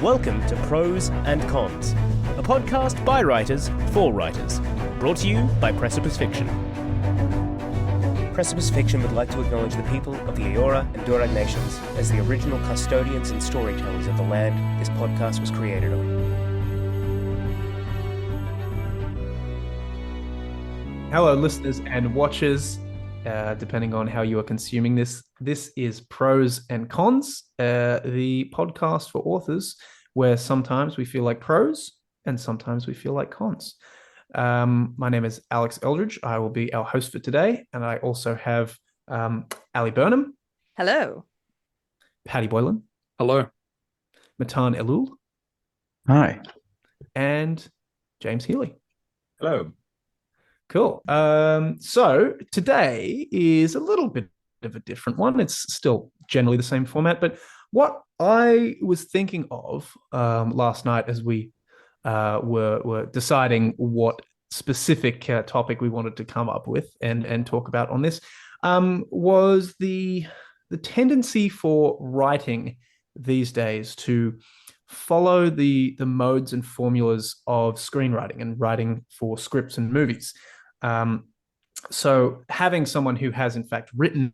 Welcome to Prose and Cons, a podcast by writers for writers, brought to you by Precipice Fiction. Precipice Fiction would like to acknowledge the people of the Eora and Durag nations as the original custodians and storytellers of the land this podcast was created on. Hello, listeners and watchers, depending on how you are consuming this. This is Prose and Cons, the podcast for authors, where sometimes we feel like prose and sometimes we feel like cons. My name is Alex Eldridge. I will be our host for today, and I also have Burnham. Hello. Paddy Boylan. Hello. Matan Elul. Hi. And James Healy. Hello. Cool. So today is a little bit of a different one. It's still generally the same format, but what I was thinking of last night as we were deciding what specific topic we wanted to come up with and talk about on this was the tendency for writing these days to follow the modes and formulas of screenwriting and writing for scripts and movies. So having someone who has in fact written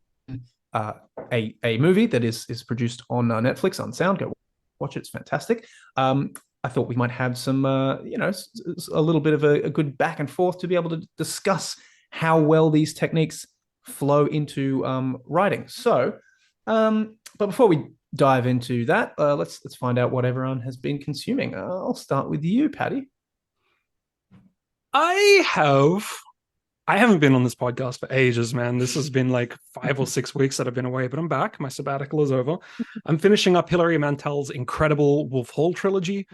a movie that is produced on Netflix on Sound, go watch it, it's fantastic. I thought we might have some, a little bit of a good back and forth to be able to discuss how well these techniques flow into writing. So, but before we dive into that, let's find out what everyone has been consuming. I'll start with you, Paddy. I haven't been on this podcast for ages, man. This has been like 5 or 6 weeks that I've been away, but I'm back. My sabbatical is over. I'm finishing up Hilary Mantel's incredible Wolf Hall trilogy.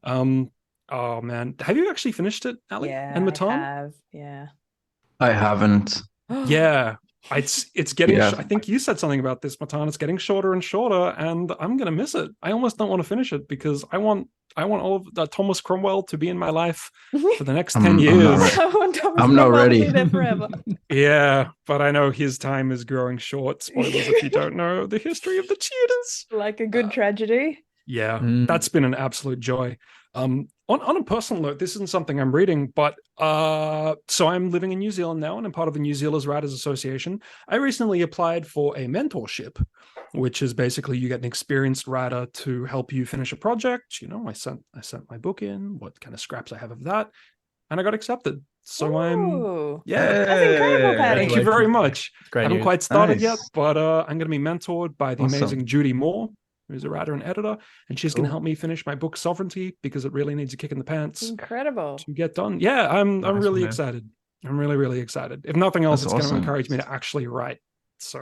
Oh man, have you actually finished it, Ali? Yeah, and Matan? I have. Yeah. I haven't. Yeah. It's getting. Yeah. I think you said something about this, Matan. It's getting shorter and shorter, and I'm gonna miss it. I almost don't want to finish it because I want all of Thomas Cromwell to be in my life for the next 10 years. I'm not ready. To be there forever. Yeah, but I know his time is growing short. Spoilers if you don't know the history of the Tudors. Like a good tragedy. Yeah, that's been an absolute joy. On a personal note, this isn't something I'm reading, but so I'm living in New Zealand now, and I'm part of the New Zealanders Writers Association. I recently applied for a mentorship, which is basically you get an experienced writer to help you finish a project. You know, I sent my book in, what kind of scraps I have of that, and I got accepted. So Ooh. That's incredible, Paddy. Thank you very much. I haven't quite started yet, Nice. but I'm going to be mentored by the Awesome. amazing Judy Moore, who's a writer and editor, and she's going to help me finish my book Sovereignty because it really needs a kick in the pants Incredible. to get done. Yeah, I'm Nice, really man. excited. I'm really, really excited. If nothing else, That's it's going to awesome. encourage me to actually write. So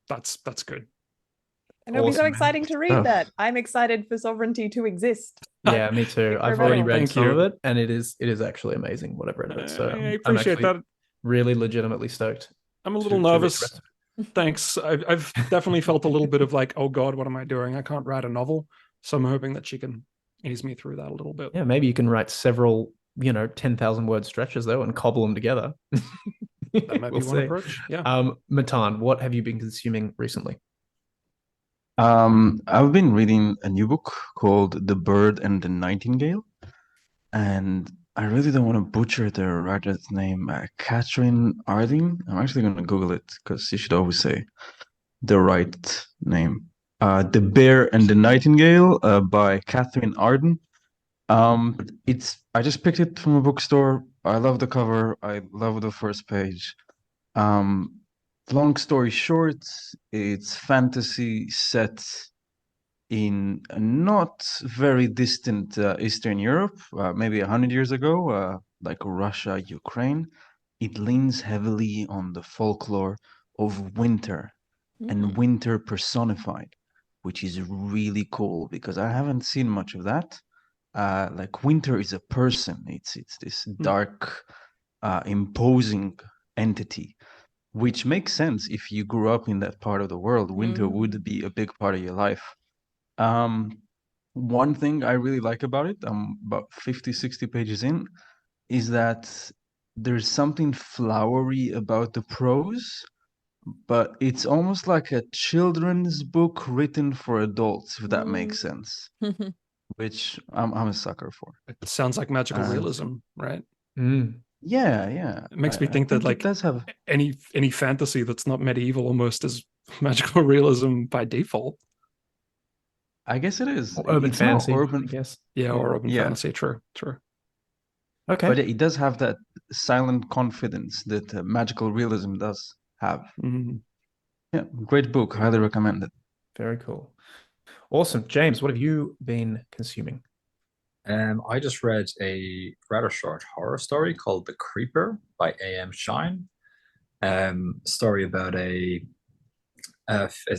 that's good. And it'll be so Awesome, man. exciting to read Stuff. that. I'm excited for Sovereignty to exist. Yeah, me too. I've Very already well. read Thank some you. of it, and it is actually amazing what I've read of it. So I I'm appreciate actually that. really legitimately stoked. I'm a to little read the nervous. rest of it. Thanks. I've definitely felt a little bit of like, oh God, what am I doing? I can't write a novel. So I'm hoping that she can ease me through that a little bit. Yeah, maybe you can write several, 10,000 word stretches though, and cobble them together. That might be We'll one see. approach. Yeah. Matan, what have you been consuming recently? I've been reading a new book called The Bird and the Nightingale, and I really don't want to butcher the writer's name, Catherine Arding. I'm actually going to Google it because you should always say the right name. The Bear and the Nightingale by Catherine Arden. I just picked it from a bookstore. I love the cover. I love the first page. Long story short, it's fantasy set in a not very distant Eastern Europe, maybe 100 years ago, like Russia, Ukraine. It leans heavily on the folklore of winter and winter personified, which is really cool because I haven't seen much of that. Like winter is a person. It's this dark, imposing entity, which makes sense if you grew up in that part of the world. Winter would be a big part of your life. One thing I really like about it, I'm about 50, 60 pages in, is that there's something flowery about the prose, but it's almost like a children's book written for adults, if that makes sense. which I'm a sucker for. It sounds like magical Uh, realism, right? Yeah. It makes me I think that it like does have. any fantasy that's not medieval almost is magical realism by default. I guess it is. Or urban It's not fantasy, I urban, guess. Yeah, or urban yeah, fantasy. True. Okay. but it does have that silent confidence that magical realism does have. Mhm. Yeah, great book. Highly recommend it. Very cool. Awesome. James, what have you been consuming? I just read a rather short horror story called The Creeper by A.M. Shine. Story about it's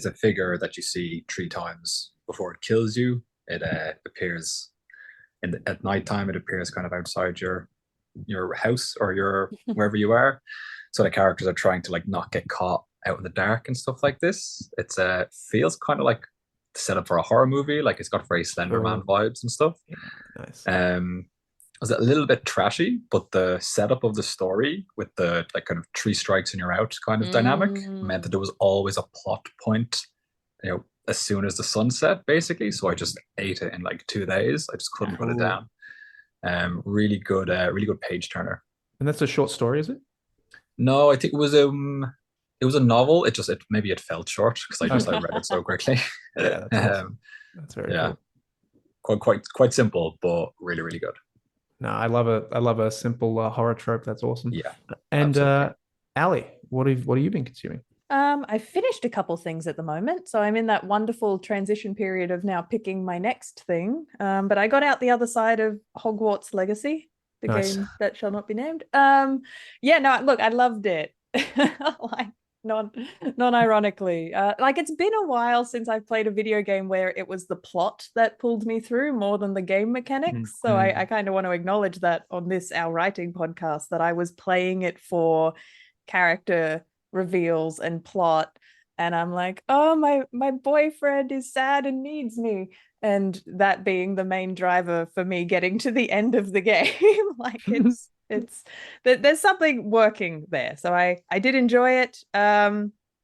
a figure that you see 3 times before it kills you. It appears at nighttime. It appears kind of outside your house or your wherever you are. So the characters are trying to like not get caught out in the dark and stuff like this. It's feels kind of like set up for a horror movie. Like it's got very Slender Man vibes and stuff. Nice. It was a little bit trashy, but the setup of the story with the like kind of 3 strikes and you're out kind of dynamic meant that there was always a plot point, as soon as the sun set, basically. So I just ate it in like 2 days. I just couldn't put it down. Really good page turner. And that's a short story, is it? No, I think it was a novel. It maybe it felt short because I read it so quickly. Yeah, that's awesome. That's very cool. Quite simple, but really, really good. No, I love a simple horror trope. That's awesome. Yeah. And absolutely. Ali, what have you been consuming? I finished a couple things at the moment, so I'm in that wonderful transition period of now picking my next thing. But I got out the other side of Hogwarts Legacy, the Nice. game that shall not be named. Look, I loved it. Like non-ironically. Like it's been a while since I've played a video game where it was the plot that pulled me through more than the game mechanics. So I kind of want to acknowledge that on this Our Writing podcast, that I was playing it for character reveals and plot, and I'm like, oh, my boyfriend is sad and needs me, and that being the main driver for me getting to the end of the game. Like it's there's something working there, so I did enjoy it.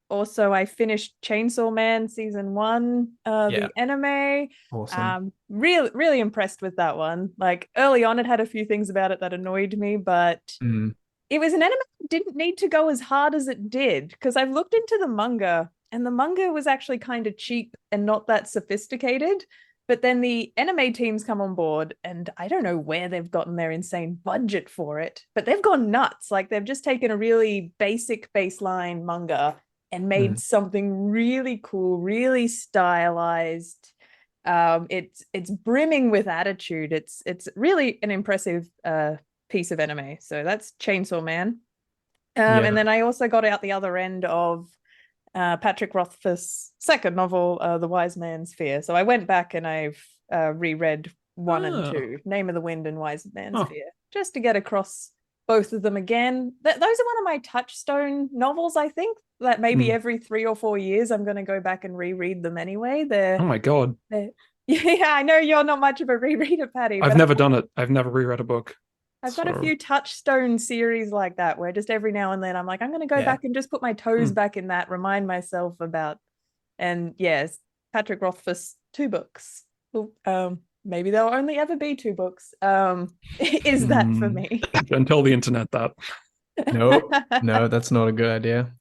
Also I finished Chainsaw Man season 1, the anime. Awesome. Really impressed with that one. Like early on it had a few things about it that annoyed me, but it was an anime that didn't need to go as hard as it did, because I've looked into the manga, and the manga was actually kind of cheap and not that sophisticated. But then the anime teams come on board, and I don't know where they've gotten their insane budget for it, but they've gone nuts. Like they've just taken a really basic baseline manga and made something really cool, really stylized. It's brimming with attitude. It's really an impressive piece of anime. So that's Chainsaw Man. And then I also got out the other end of Patrick Rothfuss's second novel, The Wise Man's Fear. So I went back and I've reread 1 and 2, Name of the Wind and Wise Man's Fear, just to get across both of them again. Those are one of my touchstone novels, I think, that maybe every 3 or 4 years I'm going to go back and reread them anyway. Oh my God. Yeah, I know you're not much of a rereader, Paddy. I've never done it. I've never reread a book. I've got a few touchstone series like that where just every now and then I'm like, I'm going to go back and just put my toes back in that, remind myself about. And yes, Patrick Rothfuss, 2 books. Maybe there'll only ever be 2 books. Is that for me? Don't tell the internet that. No, that's not a good idea.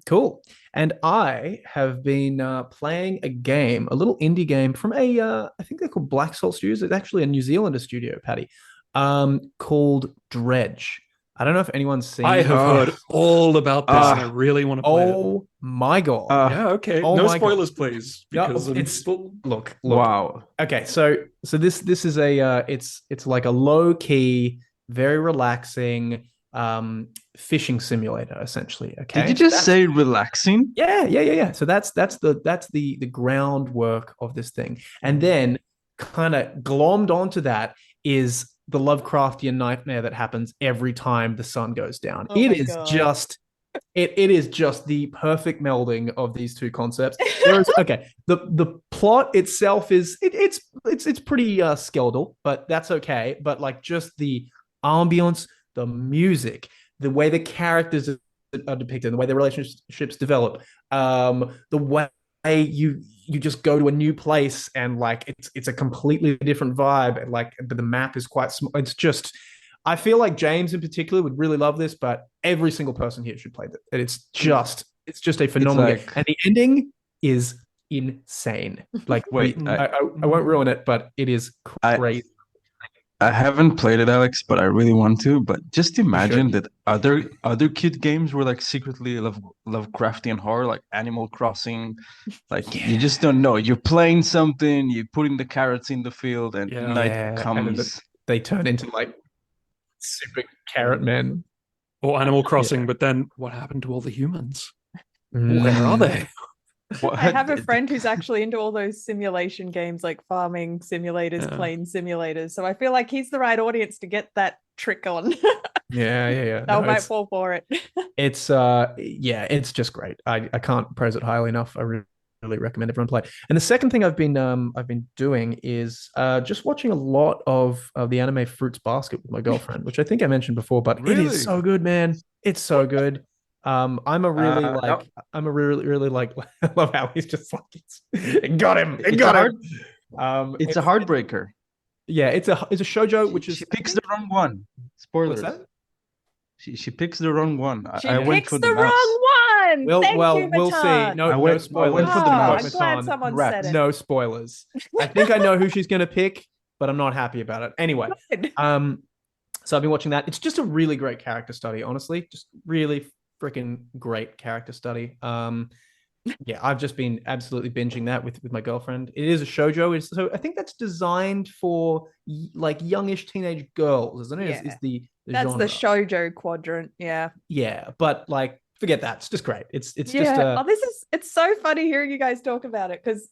Cool. And I have been playing a game, a little indie game from I think they're called Black Salt Studios. It's actually a New Zealander studio, Paddy, called Dredge. I don't know if anyone's seen I it. have heard all about this, and I really want to play it. Oh my God. Yeah, okay. No spoilers, please. Because it's look. Wow. Okay, so this is a it's like a low key, very relaxing fishing simulator, essentially. Okay. Did you just say relaxing? Yeah. So that's the groundwork of this thing, and then kind of glommed onto that is the Lovecraftian nightmare that happens every time the sun goes down. Oh it my is God. just it is just the perfect melding of these 2 concepts. The plot itself is it's pretty skeletal, but that's okay. But like just the ambience, the music, the way the characters are depicted, the way the relationships develop, the way you just go to a new place and like it's a completely different vibe, and like but the map is quite small. It's just, I feel like James in particular would really love this, but every single person here should play it. And it's just a phenomenal game. And the ending is insane. Like, Wait, I won't ruin it, but it is crazy. I haven't played it, Alex, but I really want to. But just imagine that other kid games were like secretly Lovecraftian horror, like Animal Crossing. Like you just don't know. You're playing something, you're putting the carrots in the field, and night comes. And they turn into like super carrot men. Or Animal Crossing, but then what happened to all the humans? Where are they? I have a friend who's actually into all those simulation games, like farming simulators, plane simulators. So I feel like he's the right audience to get that trick on. Yeah. I might fall for it. It's just great. I can't praise it highly enough. I really recommend everyone play. And the second thing I've been doing is just watching a lot of the anime Fruits Basket with my girlfriend, which I think I mentioned before, but it is so good, man. It's so good. I'm a really like I love how he's just like it got him. It's a heartbreaker. Yeah, it's a shoujo, which is she picks the wrong one. Spoilers. What's that? She picks the wrong one. I went for the wrong one. We'll Matan. see. No spoilers. I went for the mouse. I'm glad someone said it. No spoilers. I think I know who she's gonna pick, but I'm not happy about it. Anyway, so I've been watching that. It's just a really great character study, honestly. Just really freaking great character study. I've just been absolutely binging that with my girlfriend. It is a shoujo, so I think that's designed for like youngish teenage girls, isn't it? Yeah. Is the that's genre. the shoujo quadrant. Yeah, but like forget that. It's just great. It's just it's so funny hearing you guys talk about it, because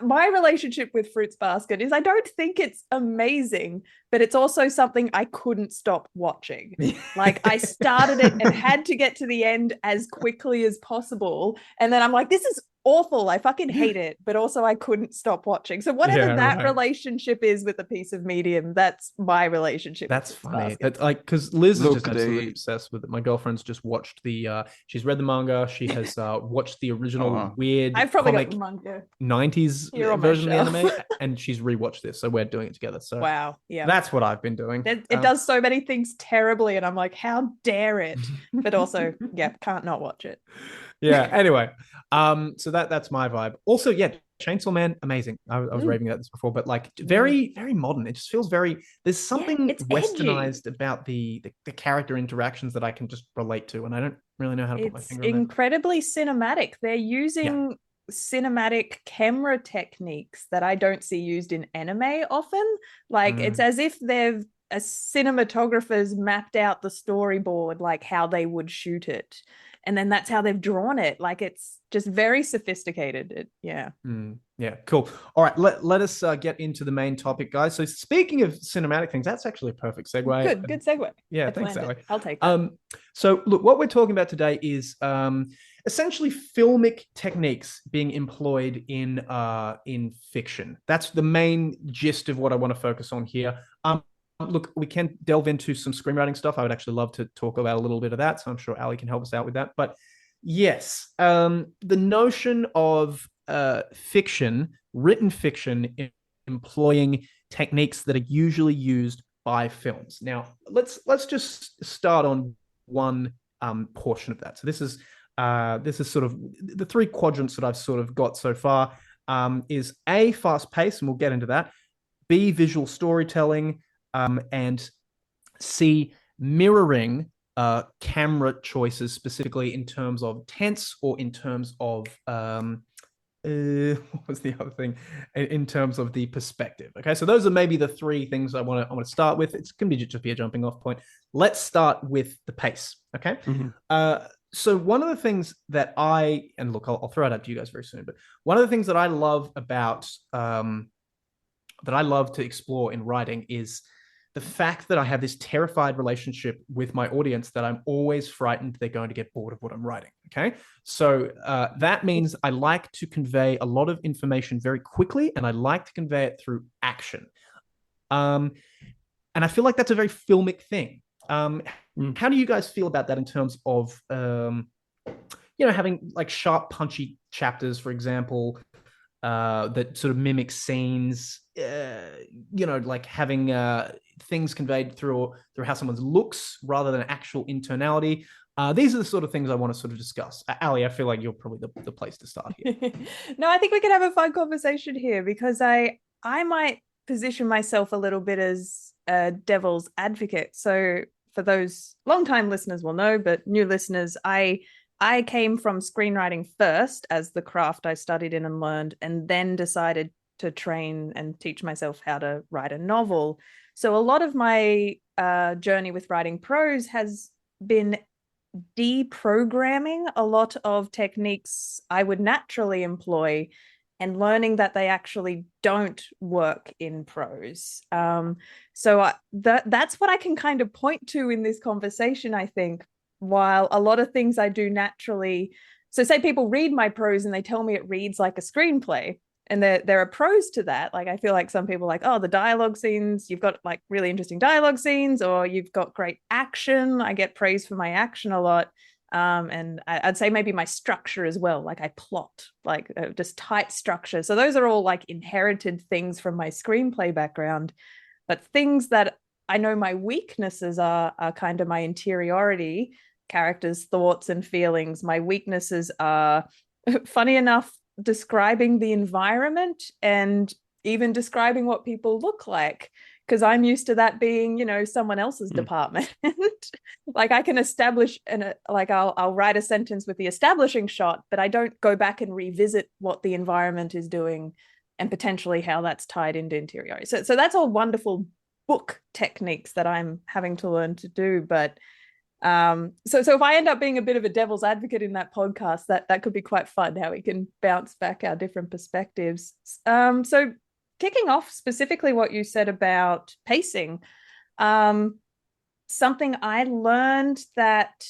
my relationship with Fruits Basket is I don't think it's amazing, but it's also something I couldn't stop watching. Like I started it and had to get to the end as quickly as possible. And then I'm like, this is awful. I fucking hate it. But also I couldn't stop watching. So whatever relationship is with a piece of medium, that's my relationship. That's funny. Like, because Liz is just absolutely obsessed with it. My girlfriend's just watched she's read the manga. She has watched the original weird I've probably got the manga 90s version of the anime, and she's rewatched this. So we're doing it together. So wow. Yeah. That's what I've been doing. It does so many things terribly, and I'm like, how dare it? But also, can't not watch it. Yeah. Anyway, so that's my vibe. Also, Chainsaw Man, amazing. I was raving about this before, but like very, very modern. It just feels there's something westernized about the character interactions that I can just relate to, and I don't really know how to put my finger on it. It's incredibly cinematic. They're using cinematic camera techniques that I don't see used in anime often. Like it's as if they've cinematographers mapped out the storyboard, like how they would shoot it, and then that's how they've drawn it. Like it's just very sophisticated. Yeah, cool. All right, let us get into the main topic, guys. So speaking of cinematic things, that's actually a perfect segue. Good segue. Yeah, thanks, Ali. I'll take that. So look, what we're talking about today is essentially filmic techniques being employed in fiction. That's the main gist of what I want to focus on here. Look, we can delve into some screenwriting stuff. I would actually love to talk about a little bit of that, so I'm sure Ali can help us out with that. But yes, the notion of written fiction, employing techniques that are usually used by films. Now, let's just start on one portion of that. So this is sort of the three quadrants that I've sort of got so far. Is A, fast pace, and we'll get into that. B, visual storytelling. And C, mirroring camera choices, specifically in terms of tense or in terms of what was the other thing? In terms of the perspective. Okay, so those are maybe the three things I want to start with. It's going to just be a jumping off point. Let's start with the pace. Okay. So one of the things that and look, I'll throw it up to you guys very soon, but one of the things that I love about that I love to explore in writing is the fact that I have this terrified relationship with my audience that I'm always frightened they're going to get bored of what I'm writing. Okay. So that means I like to convey a lot of information very quickly, and I like to convey it through action. And I feel like that's a very filmic thing. How do you guys feel about that in terms of, having like sharp, punchy chapters, for example, that sort of mimic scenes, like having things conveyed through how someone looks rather than actual internality. These are the sort of things I want to sort of discuss. Ali, I feel like you're probably the place to start here. No, I think we can have a fun conversation here, because I might position myself a little bit as a devil's advocate. So for those long-time listeners will know, but new listeners, I came from screenwriting first as the craft I studied in and learned, and then decided to train and teach myself how to write a novel. So a lot of my journey with writing prose has been deprogramming a lot of techniques I would naturally employ and learning that they actually don't work in prose. So that's what I can kind of point to in this conversation, I think. While a lot of things I do naturally, so say people read my prose and they tell me it reads like a screenplay, and there are pros to that. Like, I feel like some people are like, oh, the dialogue scenes, you've got like really interesting dialogue scenes, or you've got great action. I get praise for my action a lot. And I'd say maybe my structure as well. Like, I plot, like just tight structure. So those are all like inherited things from my screenplay background. But things that I know my weaknesses are kind of my interiority, characters' thoughts and feelings. My weaknesses are, funny enough, describing the environment and even describing what people look like, because I'm used to that being, someone else's department. Like, I can establish I'll write a sentence with the establishing shot, but I don't go back and revisit what the environment is doing and potentially how that's tied into interiority. So that's all wonderful book techniques that I'm having to learn to do. But so if I end up being a bit of a devil's advocate in that podcast, that could be quite fun, how we can bounce back our different perspectives. So kicking off specifically what you said about pacing, something I learned that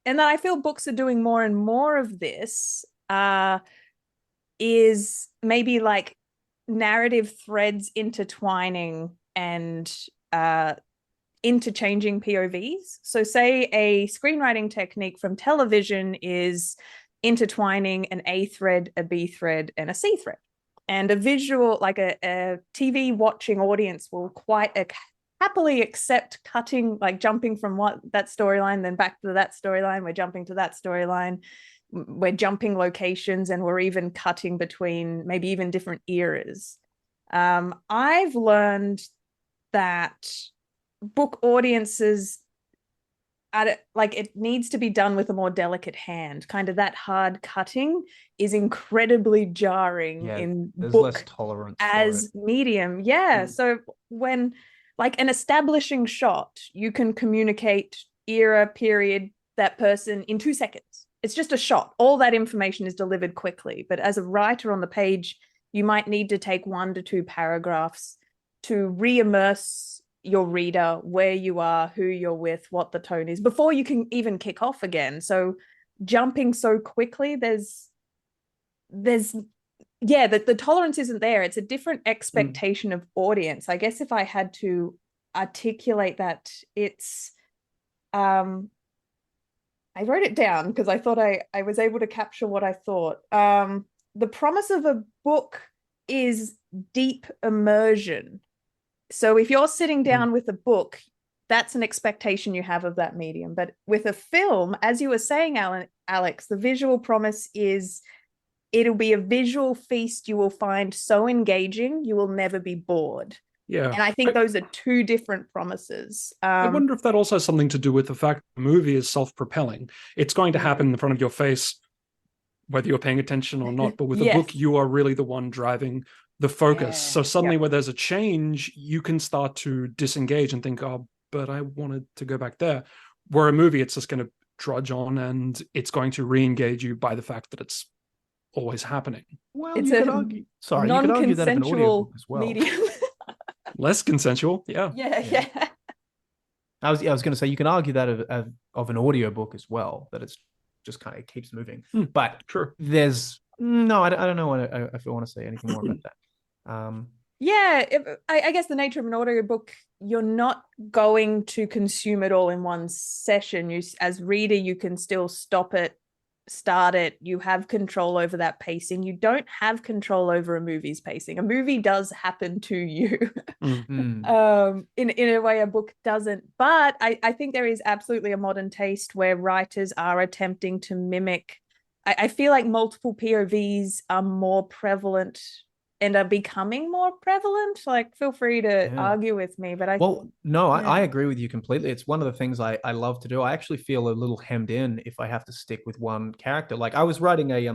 I feel books are doing more and more of this, is maybe like narrative threads intertwining and interchanging POVs. So say a screenwriting technique from television is intertwining an A thread, a B thread, and a C thread. And a visual, like a TV watching audience will quite happily accept cutting, like jumping from that storyline, then back to that storyline, we're jumping to that storyline, we're jumping locations, and we're even cutting between maybe even different eras. I've learned that book audiences, it needs to be done with a more delicate hand. Kind of that hard cutting is incredibly jarring in there's book less tolerance as medium. So when like an establishing shot, you can communicate era, period, that person in 2 seconds. It's just a shot. All that information is delivered quickly. But as a writer on the page, you might need to take 1 to 2 paragraphs to re-immerse your reader where you are, who you're with, what the tone is, before you can even kick off again. So jumping so quickly, the tolerance isn't there. It's a different expectation of audience. I guess if I had to articulate that, it's I wrote it down because I thought I was able to capture what I thought. The promise of a book is deep immersion. So if you're sitting down with a book, that's an expectation you have of that medium. But with a film, as you were saying, Alex, the visual promise is it'll be a visual feast you will find so engaging you will never be bored. Yeah. And I think those are 2 different promises. I wonder if that also has something to do with the fact the movie is self-propelling. It's going to happen in front of your face, whether you're paying attention or not. But with a book, you are really the one driving the focus. So suddenly where there's a change, you can start to disengage and think, oh, but I wanted to go back there. Where a movie, it's just going to trudge on and it's going to re-engage you by the fact that it's always happening. Well, it's you could argue that of an audiobook as well. Medium. Less consensual, yeah. I was going to say you can argue that of an audiobook as well, that it's just kind of keeps moving. But true. There's I don't know if I want to say anything more about that. I guess the nature of an audiobook, you're not going to consume it all in one session. You, as reader, you can still stop it, start it, you have control over that pacing. You don't have control over a movie's pacing. A movie does happen to you. In a way a book doesn't. But I think there is absolutely a modern taste where writers are attempting to mimic. I feel like multiple POVs are more prevalent and are becoming more prevalent. Like, feel free to argue with me, but I agree with you completely. It's one of the things I love to do. I actually feel a little hemmed in if I have to stick with one character. Like, I was writing a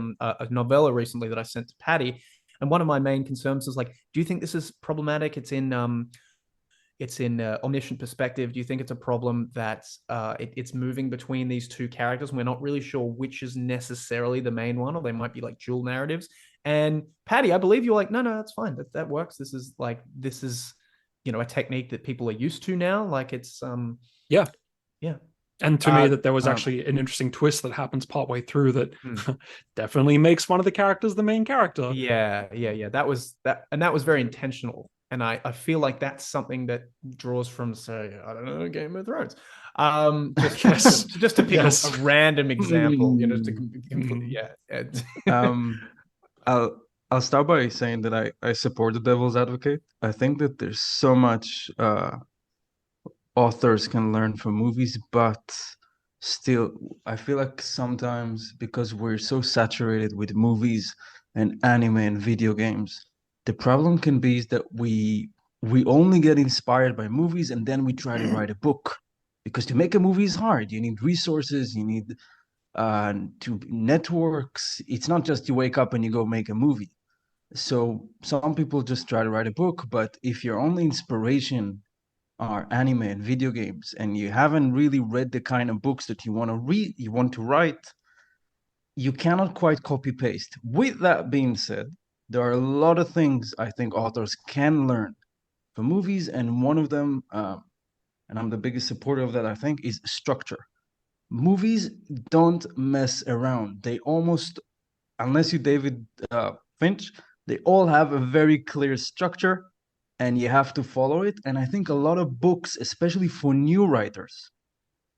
novella recently that I sent to Paddy, and one of my main concerns was like, do you think this is problematic? It's in omniscient perspective. Do you think it's a problem that it's moving between these two characters and we're not really sure which is necessarily the main one, or they might be like dual narratives? And Paddy, I believe you're like, no, that's fine. That works. This is a technique that people are used to now. Like, it's yeah. And to me, that there was um, actually an interesting twist that happens partway through that definitely makes one of the characters the main character. Yeah. That was very intentional. And I feel like that's something that draws from, say, I don't know, Game of Thrones. Just to pick a random example, I'll start by saying that I support the devil's advocate. I think that there's so much authors can learn from movies, but still, I feel like sometimes because we're so saturated with movies and anime and video games, the problem can be is that we only get inspired by movies and then we try to write a book, because to make a movie is hard. You need resources, you need to networks. It's not just you wake up and you go make a movie. So some people just try to write a book, but if your only inspiration are anime and video games and you haven't really read the kind of books that you want to read, you want to write, you cannot quite copy paste. With that being said, there are a lot of things I think authors can learn from movies, and one of them, and I'm the biggest supporter of that, I think, is structure. Movies don't mess around. They almost, unless you David Finch, they all have a very clear structure and you have to follow it. And I think a lot of books, especially for new writers,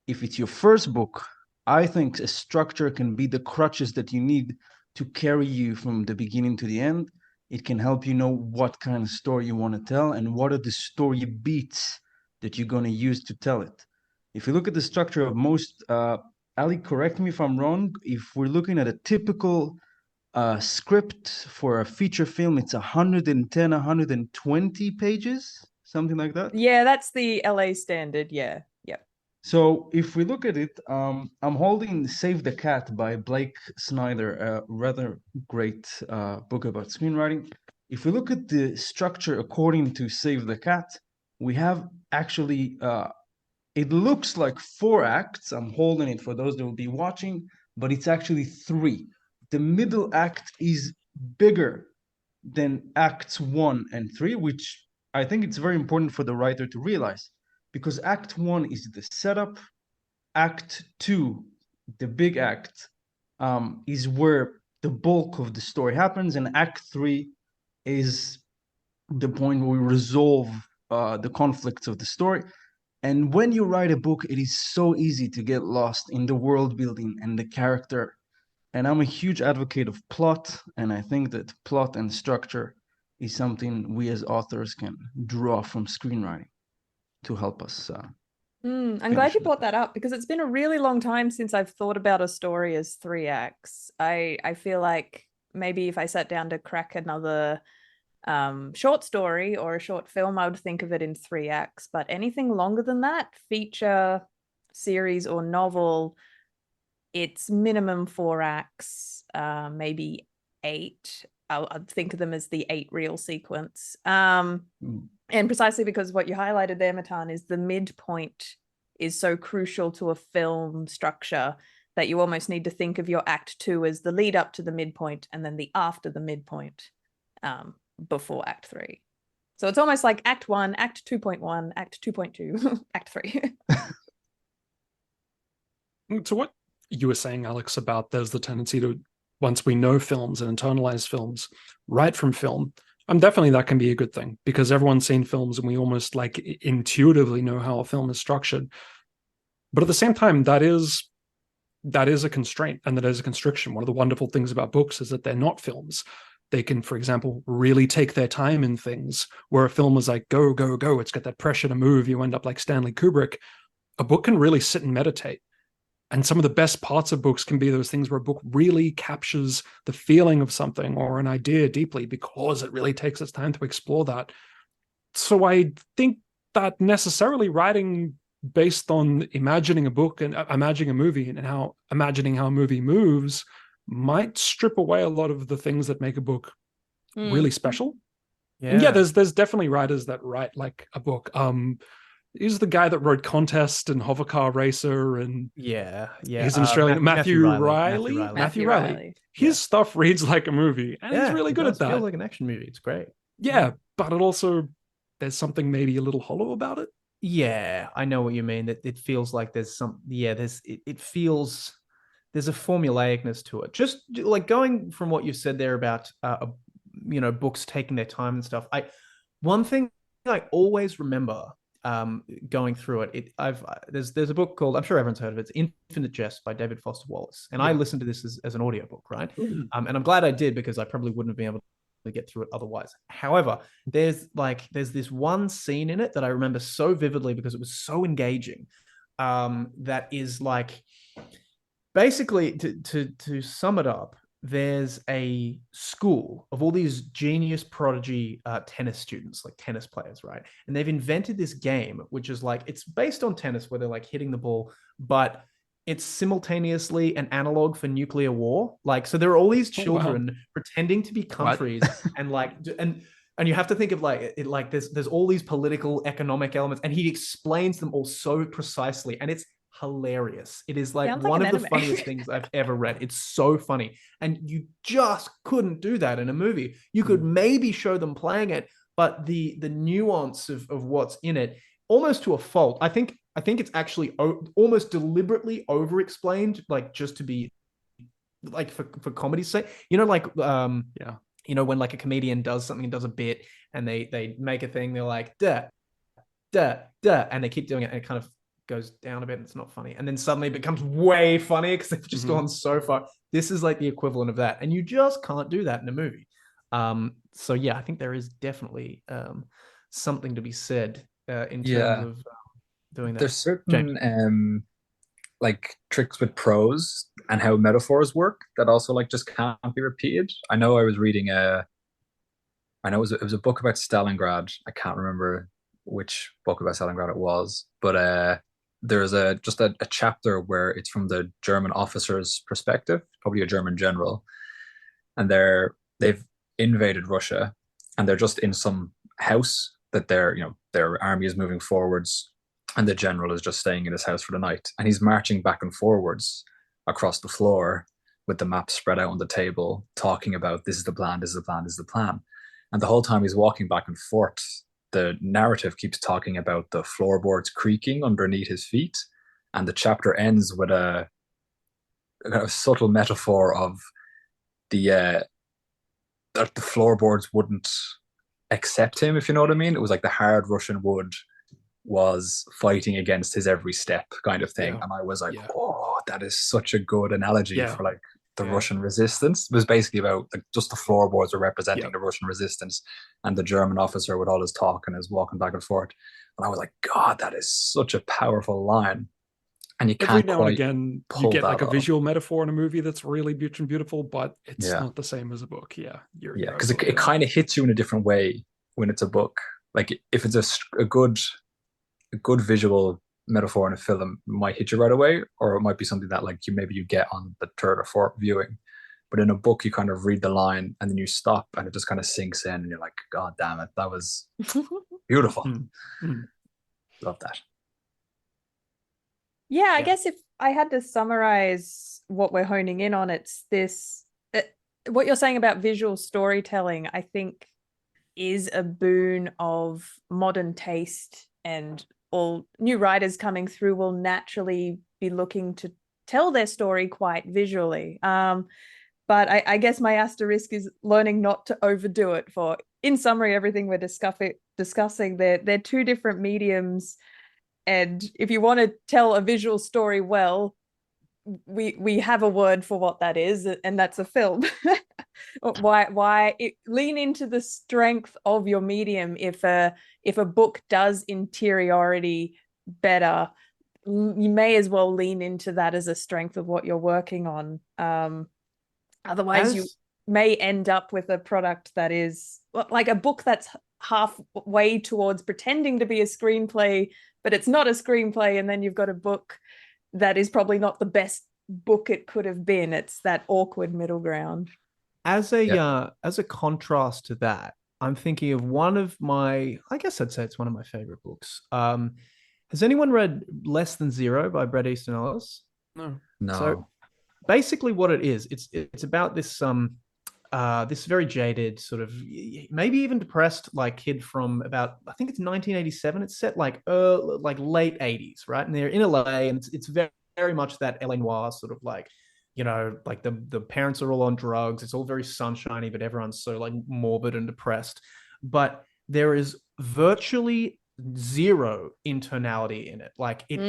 if it's your first book, I think a structure can be the crutches that you need to carry you from the beginning to the end. It can help you know what kind of story you want to tell and what are the story beats that you're going to use to tell it. If you look at the structure of most, Ali, correct me if I'm wrong, if we're looking at a typical script for a feature film, it's 110, 120 pages, something like that? Yeah, that's the LA standard, yeah. So if we look at it, I'm holding Save the Cat by Blake Snyder, a rather great book about screenwriting. If we look at the structure according to Save the Cat, we have actually, it looks like 4 acts. I'm holding it for those that will be watching, but it's actually 3. The middle act is bigger than acts 1 and 3, which I think it's very important for the writer to realize. Because Act 1 is the setup, Act 2, the big act, is where the bulk of the story happens, and Act 3 is the point where we resolve the conflicts of the story. And when you write a book, it is so easy to get lost in the world building and the character. And I'm a huge advocate of plot, and I think that plot and structure is something we as authors can draw from screenwriting to help us. I'm glad you brought that up, because it's been a really long time since I've thought about a story as 3 acts. I feel like maybe if I sat down to crack another short story or a short film, I would think of it in 3 acts. But anything longer than that, feature, series, or novel, it's minimum 4 acts, maybe 8. I'd think of them as the 8 reel sequence. And precisely because what you highlighted there, Matan, is the midpoint is so crucial to a film structure that you almost need to think of your Act 2 as the lead up to the midpoint and then the after the midpoint before Act 3. So it's almost like Act 1, Act 2.1, Act 2.2, Act 3. To what you were saying, Alex, about there's the tendency to, once we know films and internalize films, write from film. Definitely that can be a good thing, because everyone's seen films and we almost like intuitively know how a film is structured. But at the same time, that is that is a constraint and that is a constriction. One of the wonderful things about books is that they're not films. They can, for example, really take their time in things, where a film is like, go, go, go. It's got that pressure to move. You end up like Stanley Kubrick. A book can really sit and meditate. And some of the best parts of books can be those things where a book really captures the feeling of something or an idea deeply because it really takes its time to explore that. So I think that necessarily writing based on imagining a book and imagining a movie and imagining how a movie moves might strip away a lot of the things that make a book really special. And yeah, there's definitely writers that write like a book. He's the guy that wrote Contest and Hovercar Racer, and he's an Australian. Matthew Riley. His stuff reads like a movie, and he's really good at that. It feels like an action movie. It's great. Yeah, but it also, there's something maybe a little hollow about it. Yeah, I know what you mean. That it feels like there's some. Yeah, it feels there's a formulaicness to it. Just like going from what you said there about books taking their time and stuff. One thing I always remember going through it, there's a book called, I'm sure everyone's heard of it, it's Infinite Jest by David Foster Wallace, and I listened to this as an audiobook, right? And I'm glad I did, because I probably wouldn't have been able to get through it otherwise. However, there's this one scene in it that I remember so vividly because it was so engaging, that is like, basically, to sum it up, there's a school of all these genius prodigy tennis students, like tennis players, right? And they've invented this game, which is like, it's based on tennis where they're like hitting the ball, but it's simultaneously an analog for nuclear war. Like, so there are all these children pretending to be countries and like, and you have to think of like, it like there's all these political, economic elements, and he explains them all so precisely, and it's hilarious. It is like one of the funniest things I've ever read. It's so funny, and you just couldn't do that in a movie. You could maybe show them playing it, but the nuance of what's in it, almost to a fault. I think it's actually almost deliberately over explained, like just to be like for comedy's sake. Like when like a comedian does something and does a bit, and they make a thing, they're like duh duh duh, and they keep doing it, and it kind of goes down a bit and it's not funny, and then suddenly it becomes way funny because they've just gone so far. This is like the equivalent of that, and you just can't do that in a movie. So yeah, I think there is definitely something to be said in terms of doing that. There's certain like tricks with prose and how metaphors work that also like just can't be repeated. I know I was reading it was a book about Stalingrad. I can't remember which book about Stalingrad it was, but there's just a chapter where it's from the German officer's perspective, probably a German general, and they've invaded Russia, and they're just in some house that their army is moving forwards, and the general is just staying in his house for the night, and he's marching back and forwards across the floor with the map spread out on the table, talking about this is the plan, this is the plan, this is the plan, and the whole time he's walking back and forth, the narrative keeps talking about the floorboards creaking underneath his feet, and the chapter ends with a kind of subtle metaphor of that the floorboards wouldn't accept him, if you know what I mean. It was like the hard Russian wood was fighting against his every step kind of thing. And I was like, oh, that is such a good analogy for like the Russian resistance. It was basically about like just the floorboards were representing the Russian resistance, and the German officer would always talk and is walking back and forth. And I was like, God, that is such a powerful line. And you can't every now and again you get like a visual metaphor in a movie that's really beautiful, but it's not the same as a book. Because it kind of hits you in a different way when it's a book. Like if it's a good visual metaphor in a film, it might hit you right away, or it might be something that like you get on the third or fourth viewing. But in a book, you kind of read the line and then you stop, and it just kind of sinks in, and you're like, God damn it, that was beautiful. Love that. Yeah, I guess if I had to summarize what we're honing in on, it's this, what you're saying about visual storytelling, I think is a boon of modern taste, and all new writers coming through will naturally be looking to tell their story quite visually. But I guess my asterisk is learning not to overdo it. For, in summary, everything we're discussing, they're two different mediums. And if you want to tell a visual story well, we have a word for what that is, and that's a film. Lean into the strength of your medium. If a book does interiority better, you may as well lean into that as a strength of what you're working on. Otherwise, you may end up with a product that is like a book that's halfway towards pretending to be a screenplay, but it's not a screenplay, and then you've got a book that is probably not the best book it could have been. It's that awkward middle ground. As a contrast to that, I'm thinking of one of my, I guess I'd say it's one of my favorite books. Has anyone read Less Than Zero by Bret Easton Ellis? No. So basically what it is, it's about this this very jaded, sort of maybe even depressed, like, kid from about, I think it's 1987. It's set like late 80s, right? And they're in LA, and it's very, very much that LA noir sort of, like, you know, like the parents are all on drugs. It's all very sunshiny, but everyone's so, like, morbid and depressed. But there is virtually zero internality in it. Like it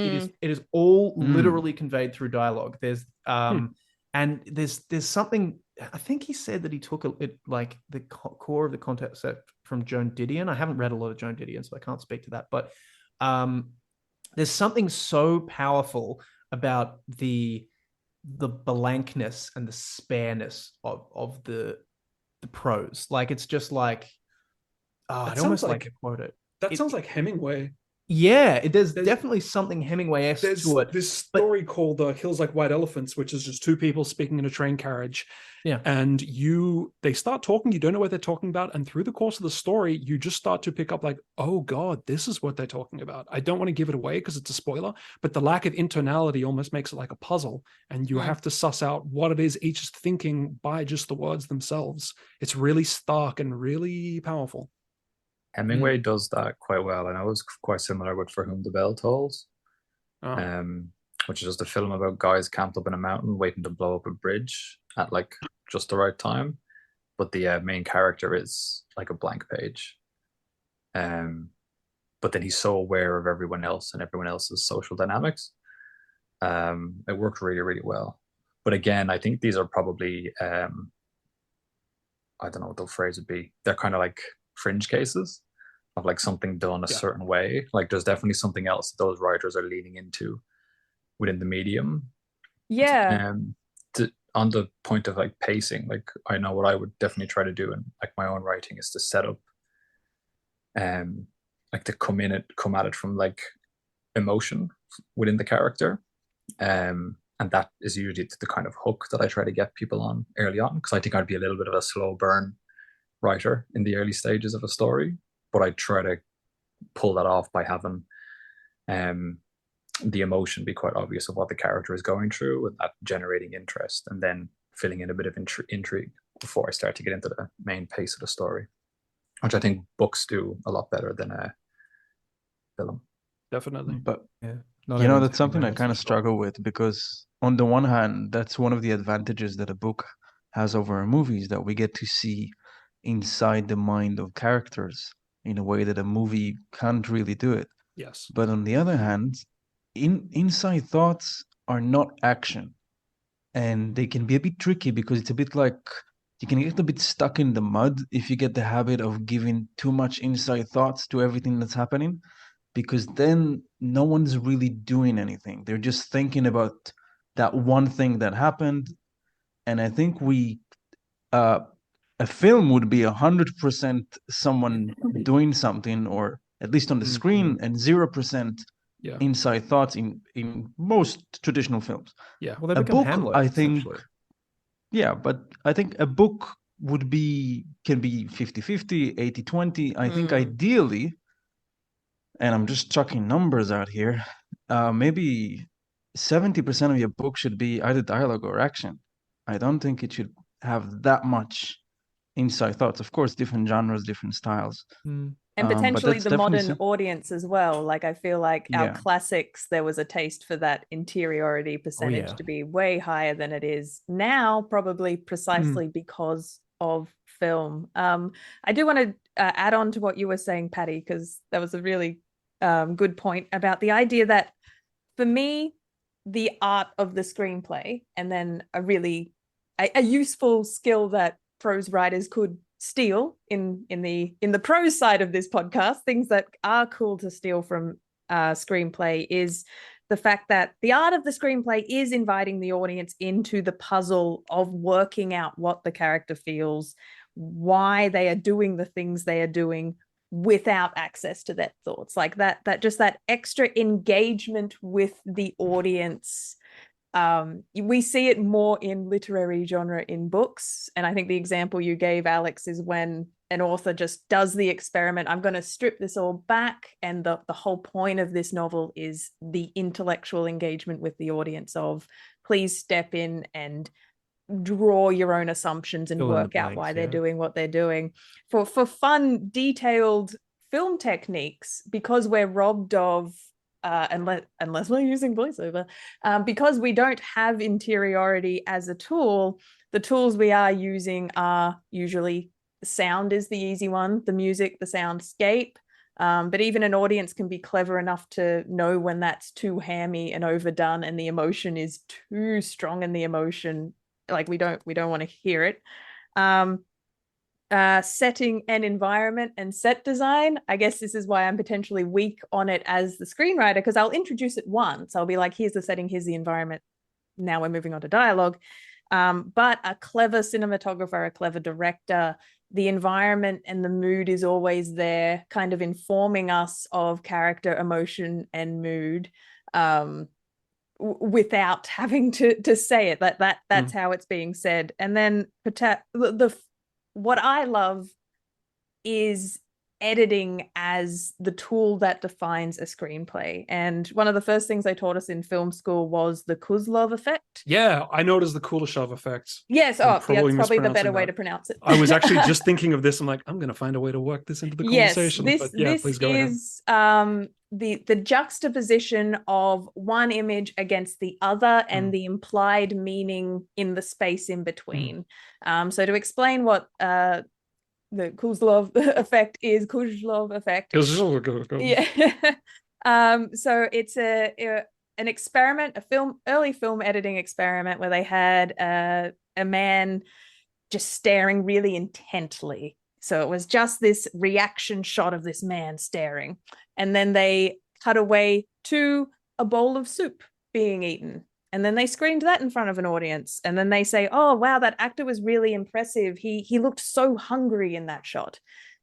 is all literally conveyed through dialogue. There's and there's something, I think he said that he took it like the core of the concept from Joan Didion. I haven't read a lot of Joan Didion, so I can't speak to that. But there's something so powerful about the blankness and the spareness of the prose. Like, it's just like, I'd almost like to quote it. That sounds like Hemingway. Yeah, there's definitely something Hemingway-esque to it. This story called Hills Like White Elephants, which is just two people speaking in a train carriage. Yeah. And they start talking, you don't know what they're talking about. And through the course of the story, you just start to pick up like, oh God, this is what they're talking about. I don't want to give it away because it's a spoiler, but the lack of internality almost makes it like a puzzle. And you have to suss out what it is each is thinking by just the words themselves. It's really stark and really powerful. Hemingway does that quite well. I know it's quite similar with For Whom the Bell Tolls, which is just a film about guys camped up in a mountain waiting to blow up a bridge at like just the right time. But the main character is like a blank page. But then he's so aware of everyone else and everyone else's social dynamics. It worked really, really well. But again, I think these are probably, I don't know what the phrase would be. They're kind of like fringe cases of like something done a certain way. Like there's definitely something else those writers are leaning into within the medium. Yeah. On the point of like pacing, like I know what I would definitely try to do in like my own writing is to set up like to come at it from like emotion within the character. And that is usually the kind of hook that I try to get people on early on, because I think I'd be a little bit of a slow burn writer in the early stages of a story, but I try to pull that off by having the emotion be quite obvious of what the character is going through, and that generating interest, and then filling in a bit of intrigue before I start to get into the main pace of the story, which I think books do a lot better than a film. Definitely. But you know, that's something I kind of struggle with, because on the one hand, that's one of the advantages that a book has over a movie, is that we get to see inside the mind of characters in a way that a movie can't really do it. Yes. But on the other hand, inside thoughts are not action, and they can be a bit tricky, because it's a bit like you can get a bit stuck in the mud if you get the habit of giving too much inside thoughts to everything that's happening, because then no one's really doing anything. They're just thinking about that one thing that happened. And I think a film would be 100% someone doing something, or at least on the screen, and 0% inside thoughts in most traditional films. Yeah, well, they become book, Hamlet, I think. Yeah, but I think a book can be 50-50, 80-20. I think ideally, and I'm just chucking numbers out here, maybe 70% of your book should be either dialogue or action. I don't think it should have that much inside thoughts. Of course, different genres, different styles. And potentially the modern audience as well. Like, I feel like our classics, there was a taste for that interiority percentage to be way higher than it is now, probably precisely because of film. I do want to add on to what you were saying, Paddy, because that was a really good point about the idea that, for me, the art of the screenplay, and then a useful skill that prose writers could steal in the prose side of this podcast, things that are cool to steal from screenplay, is the fact that the art of the screenplay is inviting the audience into the puzzle of working out what the character feels, why they are doing the things they are doing without access to their thoughts. Like that just that extra engagement with the audience. We see it more in literary genre in books, and I think the example you gave, Alex, is when an author just does the experiment. I'm going to strip this all back, and the whole point of this novel is the intellectual engagement with the audience of, please step in and draw your own assumptions and work out why they're doing what they're doing. For fun, detailed film techniques, because we're robbed of unless we're using voiceover, because we don't have interiority as a tool, the tools we are using are usually sound is the easy one, the music, the soundscape, but even an audience can be clever enough to know when that's too hammy and overdone and the emotion is too strong, and the emotion, like, we don't want to hear it. Setting and environment and set design, I guess this is why I'm potentially weak on it as the screenwriter, because I'll introduce it once. I'll be like, here's the setting, here's the environment. Now we're moving on to dialogue. But a clever cinematographer, a clever director, the environment and the mood is always there, kind of informing us of character, emotion, and mood, without having to say it. That's how it's being said. And then what I love is editing as the tool that defines a screenplay. And one of the first things they taught us in film school was the Kozlov effect. Yeah, I know it as the Kuleshov effect. Yes, that's probably the better way to pronounce it. I was actually just thinking of this. I'm like, I'm going to find a way to work this into the conversation. Yes, this please go is the juxtaposition of one image against the other and the implied meaning in the space in between. So to explain what the Kozlov effect is, yeah. So it's an experiment, early film editing experiment, where they had a man just staring really intently. So it was just this reaction shot of this man staring, and then they cut away to a bowl of soup being eaten. And then they screened that in front of an audience. And then they say, oh, wow, that actor was really impressive. He looked so hungry in that shot.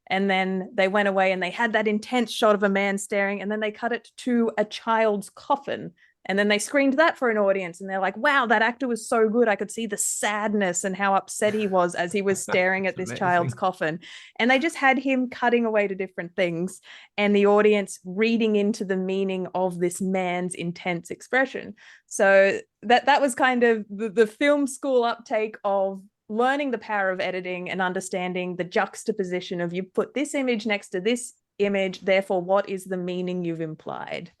And then they went away and they had that intense shot of a man staring. And then they cut it to a child's coffin. And then they screened that for an audience. And they're like, wow, that actor was so good. I could see the sadness and how upset he was as he was staring at this child's coffin. And they just had him cutting away to different things, and the audience reading into the meaning of this man's intense expression. So that was kind of the film school uptake of learning the power of editing and understanding the juxtaposition of, you put this image next to this image, therefore what is the meaning you've implied.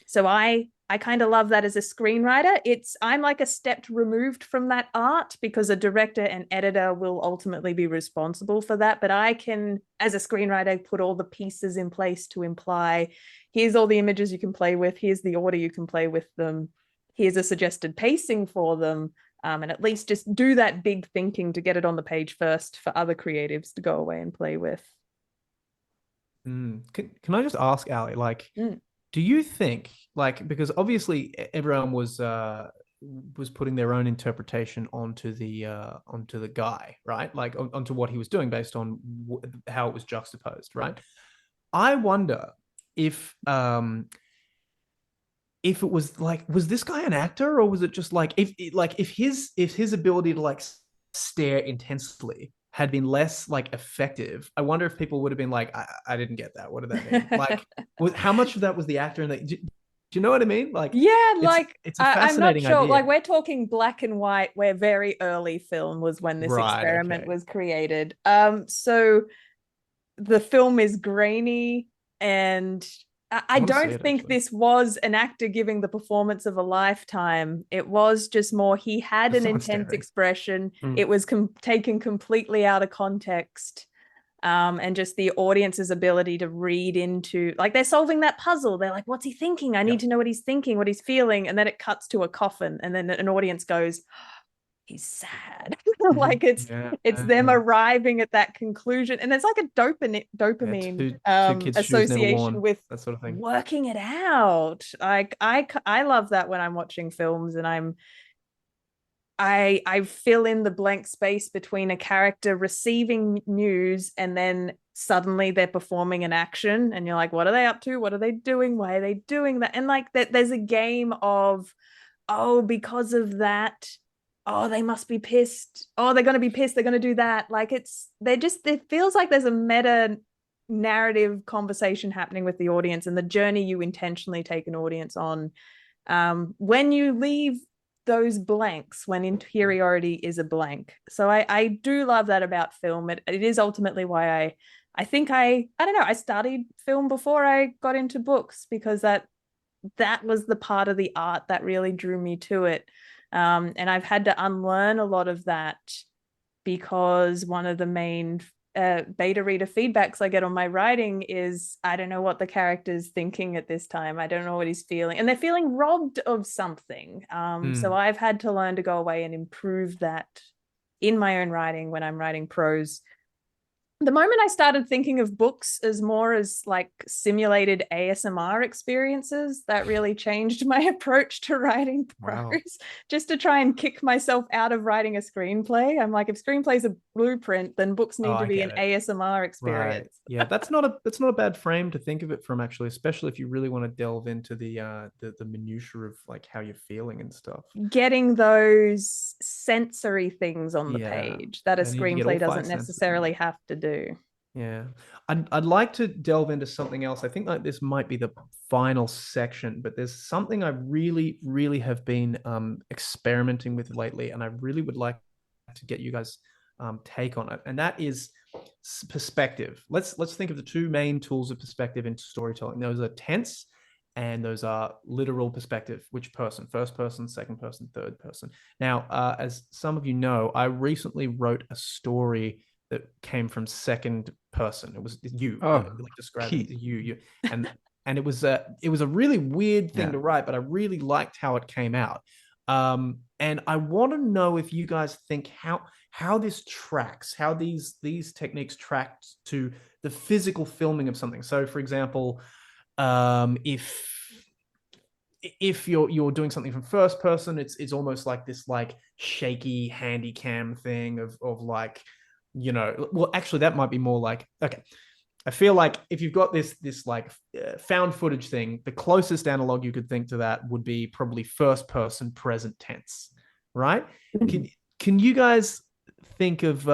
So I kind of love that as a screenwriter. I'm like a step removed from that art, because a director and editor will ultimately be responsible for that. But I can, as a screenwriter, put all the pieces in place to imply, here's all the images you can play with, here's the order you can play with them, here's a suggested pacing for them, and at least just do that big thinking to get it on the page first for other creatives to go away and play with. Can I just ask, Ali, like, do you think, like, because obviously everyone was putting their own interpretation onto the guy, right? Like onto what he was doing based on how it was juxtaposed, right? I wonder if it was like, was this guy an actor, or was it just like, if his ability to like stare intensely had been less like effective, I wonder if people would have been like, I didn't get that. What did that mean? Like, how much of that was the actor? And do you know what I mean? Like, yeah, it's a fascinating I'm not sure. idea. Like, we're talking black and white, where very early film was when this experiment was created. So the film is grainy, and I don't think this was an actor giving the performance of a lifetime. It was just more, he had an intense expression. It was taken completely out of context. and just the audience's ability to read into, like, they're solving that puzzle. They're like, what's he thinking? I need to know what he's thinking, what he's feeling. And then it cuts to a coffin, and then an audience goes, he's sad. Like it's them arriving at that conclusion, and there's like a dopamine two kids' shoes never association worn, with that sort of thing. Working it out. Like I love that when I'm watching films and I fill in the blank space between a character receiving news and then suddenly they're performing an action, and you're like, what are they up to? What are they doing? Why are they doing that? And like that, there's a game of, oh, because of that, oh, they must be pissed. Oh, they're going to be pissed. They're going to do that. Like it feels like there's a meta narrative conversation happening with the audience and the journey you intentionally take an audience on. When you leave those blanks, when interiority is a blank. So I do love that about film. It is ultimately why I think I don't know, I studied film before I got into books, because that was the part of the art that really drew me to it. And I've had to unlearn a lot of that, because one of the main beta reader feedbacks I get on my writing is, I don't know what the character's thinking at this time. I don't know what he's feeling. And they're feeling robbed of something. So I've had to learn to go away and improve that in my own writing when I'm writing prose. The moment I started thinking of books as more as like simulated ASMR experiences, that really changed my approach to writing prose, just to try and kick myself out of writing a screenplay. I'm like, if screenplay's a blueprint, then books need to be an ASMR experience. Right. Yeah, that's not a bad frame to think of it from, actually, especially if you really want to delve into the minutiae of like how you're feeling and stuff. Getting those sensory things on the page that a screenplay doesn't necessarily have to do. Yeah, I'd like to delve into something else. I think like this might be the final section, but there's something I really, really have been experimenting with lately, and I really would like to get you guys' take on it, and that is perspective. Let's think of the two main tools of perspective in storytelling. Those are tense, and those are literal perspective. Which person? First person, second person, third person. Now, as some of you know, I recently wrote a story that came from second person. It was you. Like described it, you. And it was a really weird thing to write, but I really liked how it came out. And I want to know if you guys think how this tracks, how these techniques track to the physical filming of something. So, for example, if you're doing something from first person, it's almost like this like shaky handy cam thing of like, you know, well, actually that might be more like, okay, I feel like if you've got this like found footage thing, the closest analog you could think to that would be probably first person present tense, right? Can you guys think of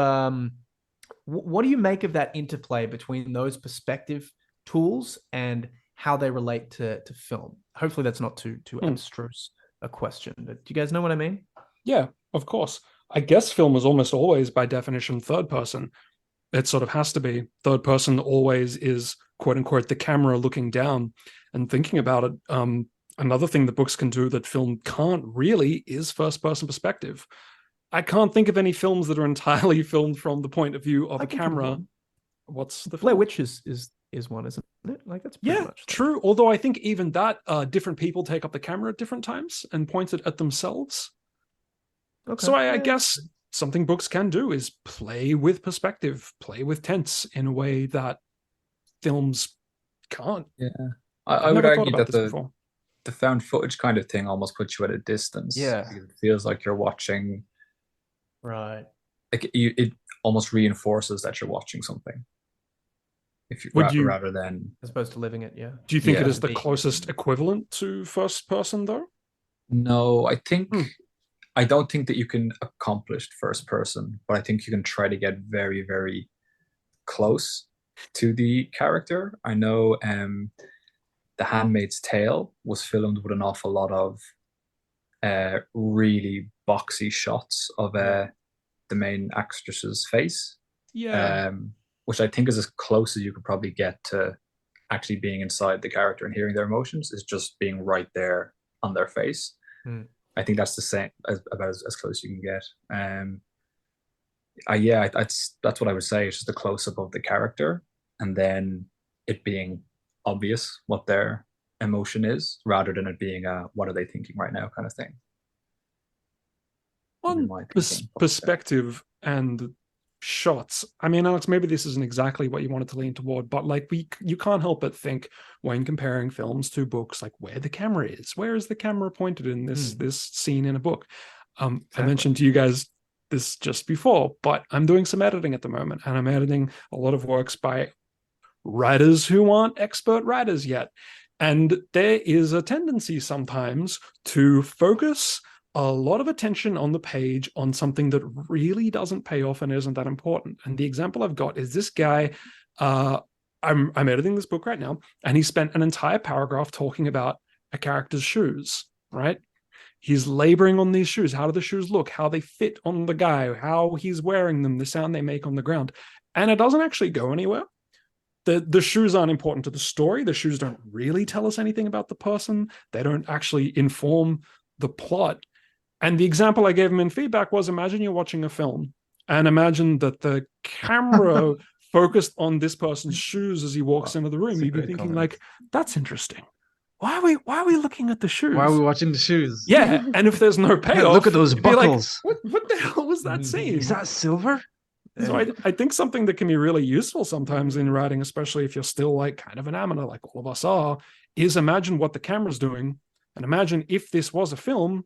what do you make of that interplay between those perspective tools and how they relate to film? Hopefully that's not too abstruse a question, but do you guys know what I mean? Yeah, of course. I guess film is almost always, by definition, third person. It sort of has to be. Third person always is, quote unquote, the camera looking down. And thinking about it, another thing that books can do that film can't really is first person perspective. I can't think of any films that are entirely filmed from the point of view of a camera. What's the Blair Witch is one, isn't it? Like that's pretty much true. Although I think even that different people take up the camera at different times and point it at themselves. Okay. So I guess something books can do is play with perspective, play with tense in a way that films can't. Yeah, I would argue that the found footage kind of thing almost puts you at a distance. Yeah, it feels like you're watching. Right. Like it almost reinforces that you're watching something. If you rather than as opposed to living it, yeah. Do you think it is the closest equivalent to first person though? No, I think. I don't think that you can accomplish first person, but I think you can try to get very, very close to the character. I know The Handmaid's Tale was filmed with an awful lot of really boxy shots of the main actress's face. Yeah. Which I think is as close as you could probably get to actually being inside the character and hearing their emotions, is just being right there on their face. I think that's the same about as close as you can get. that's what I would say. It's just a close up of the character, and then it being obvious what their emotion is, rather than it being a what are they thinking right now kind of thing. On perspective and shots, I mean, Alex, maybe this isn't exactly what you wanted to lean toward, but like you can't help but think when comparing films to books, like where the camera is, where is the camera pointed in this scene in a book? Exactly. I mentioned to you guys this just before, but I'm doing some editing at the moment, and I'm editing a lot of works by writers who aren't expert writers yet. And there is a tendency sometimes to focus a lot of attention on the page on something that really doesn't pay off and isn't that important. And the example I've got is this guy, I'm editing this book right now, and he spent an entire paragraph talking about a character's shoes, right? He's laboring on these shoes. How do the shoes look? How they fit on the guy, how he's wearing them, the sound they make on the ground. And it doesn't actually go anywhere. The shoes aren't important to the story. The shoes don't really tell us anything about the person. They don't actually inform the plot. And the example I gave him in feedback was, imagine you're watching a film, and imagine that the camera focused on this person's shoes as he walks into the room. You'd be thinking comment. Like, that's interesting. Why are we looking at the shoes? Why are we watching the shoes? Yeah, and if there's no payoff, yeah, look at those buckles. Like, what the hell was that scene? Is that silver? So I think something that can be really useful sometimes in writing, especially if you're still like kind of an amateur, like all of us are, is imagine what the camera's doing, and imagine if this was a film,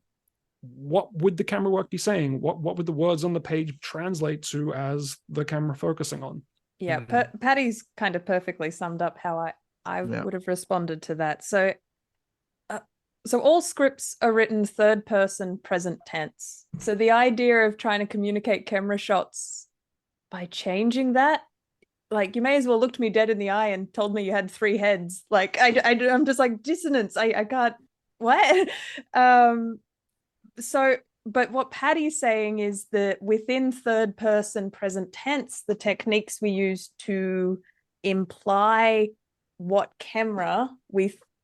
what would the camera work be saying? What would the words on the page translate to as the camera focusing on? Yeah, Paddy's kind of perfectly summed up how I would have responded to that. So all scripts are written third person present tense. So the idea of trying to communicate camera shots by changing that, like, you may as well looked me dead in the eye and told me you had 3 heads. Like, I'm just like, dissonance. I can't, what? But what Paddy's saying is that within third person present tense, the techniques we use to imply what camera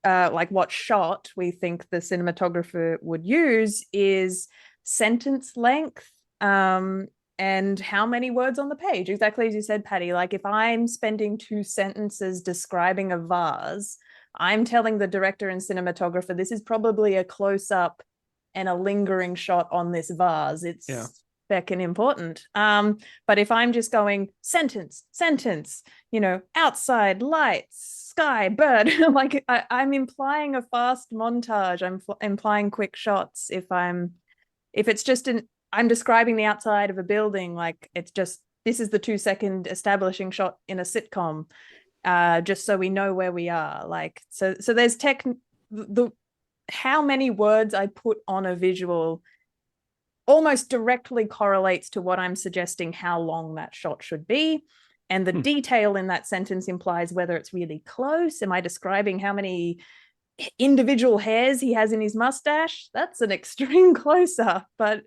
like what shot we think the cinematographer would use is sentence length and how many words on the page. Exactly as you said, Paddy. Like, if I'm spending 2 sentences describing a vase, I'm telling the director and cinematographer this is probably a close-up and a lingering shot on this vase. It's feckin' important. But if I'm just going sentence, outside, lights, sky, bird, like I'm implying a fast montage. I'm implying quick shots. If it's just I'm describing the outside of a building, like it's just, this is the 2-second establishing shot in a sitcom, just so we know where we are. Like, so there's how many words I put on a visual almost directly correlates to what I'm suggesting how long that shot should be. And the detail in that sentence implies whether it's really close. Am I describing how many individual hairs he has in his mustache? That's an extreme close-up. But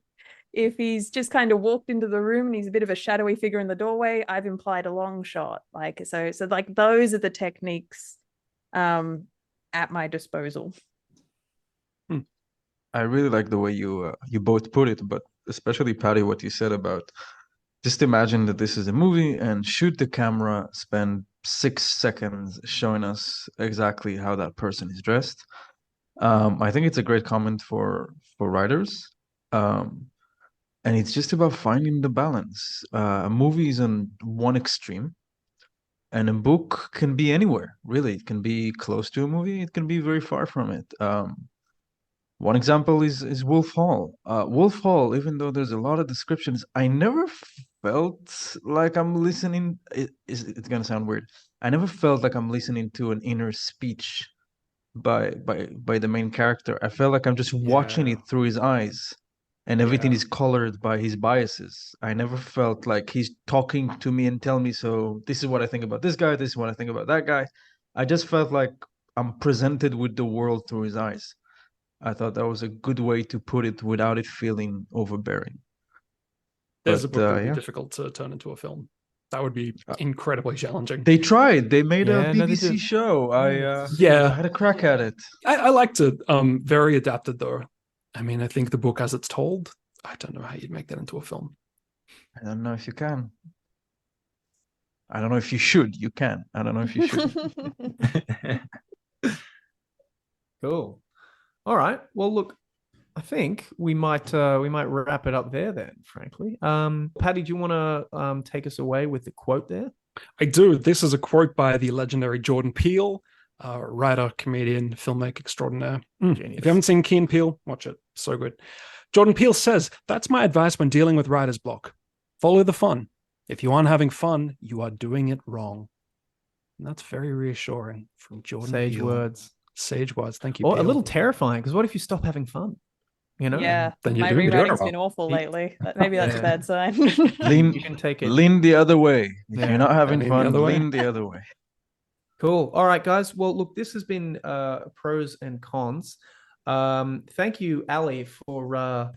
if he's just kind of walked into the room and he's a bit of a shadowy figure in the doorway, I've implied a long shot. Like, so like those are the techniques at my disposal. I really like the way you both put it, but especially Paddy, what you said about just imagine that this is a movie and shoot the camera, spend 6 seconds showing us exactly how that person is dressed. I think it's a great comment for writers. And it's just about finding the balance. A movie is on one extreme, and a book can be anywhere, really. It can be close to a movie, it can be very far from it. One example is Wolf Hall. Wolf Hall, even though there's a lot of descriptions, I never felt like I'm listening. It's gonna sound weird. I never felt like I'm listening to an inner speech by the main character. I felt like I'm just watching it through his eyes, and everything is colored by his biases. I never felt like he's talking to me and telling me, so this is what I think about this guy, this is what I think about that guy. I just felt like I'm presented with the world through his eyes. I thought that was a good way to put it without it feeling overbearing. There's a book that would be difficult to turn into a film. That would be incredibly challenging. They tried. They made a BBC show. I had a crack at it. I liked it. Very adapted though. I mean, I think the book as it's told, I don't know how you'd make that into a film. I don't know if you can. I don't know if you should. You can. I don't know if you should. Cool. All right. Well, look, I think we might wrap it up there then, frankly. Paddy, do you want to take us away with the quote there? I do. This is a quote by the legendary Jordan Peele, writer, comedian, filmmaker extraordinaire. If you haven't seen Key and Peele, watch it. So good. Jordan Peele says, "That's my advice when dealing with writer's block. Follow the fun. If you aren't having fun, you are doing it wrong." And that's very reassuring from Jordan Sage Peele. words. Sage words. Thank you, Or a Peele. little terrifying, because what if you stop having fun? You know? Yeah, Then you're my doing it rewriting's wrong. been awful lately. Maybe that's a Yeah. bad sign. Lean, You can take it. lean the other way. If Yeah. you're not having Lean the fun, other way. lean the other way. Cool. All right, guys. Well, look, this has been Pros and Cons. Thank you, Ali, for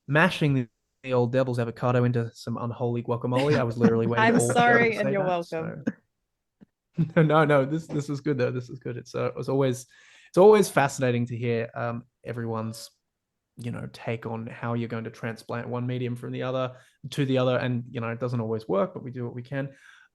mashing the old devil's avocado into some unholy guacamole. I was literally waiting. I'm all show sorry, to and say you're that, welcome. so- No. This is good though. This is good. It's always fascinating to hear everyone's take on how you're going to transplant one medium from the other to the other, and it doesn't always work, but we do what we can.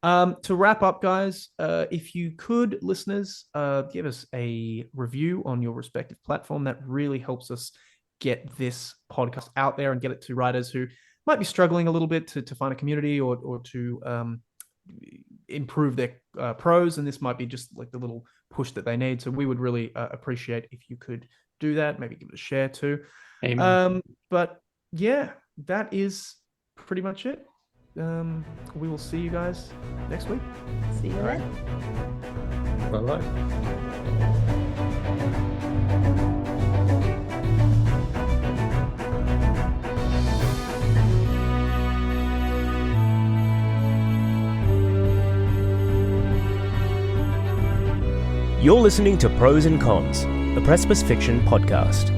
To wrap up, guys, if you could, listeners, give us a review on your respective platform. That really helps us get this podcast out there and get it to writers who might be struggling a little bit to find a community or to improve their prose, and this might be just like the little push that they need. So we would really appreciate if you could do that. Maybe give it a share too. Amen. But yeah, that is pretty much it. We will see you guys next week. See you All right. then. Bye-bye. You're listening to Pros and Cons, the Precipice Fiction podcast.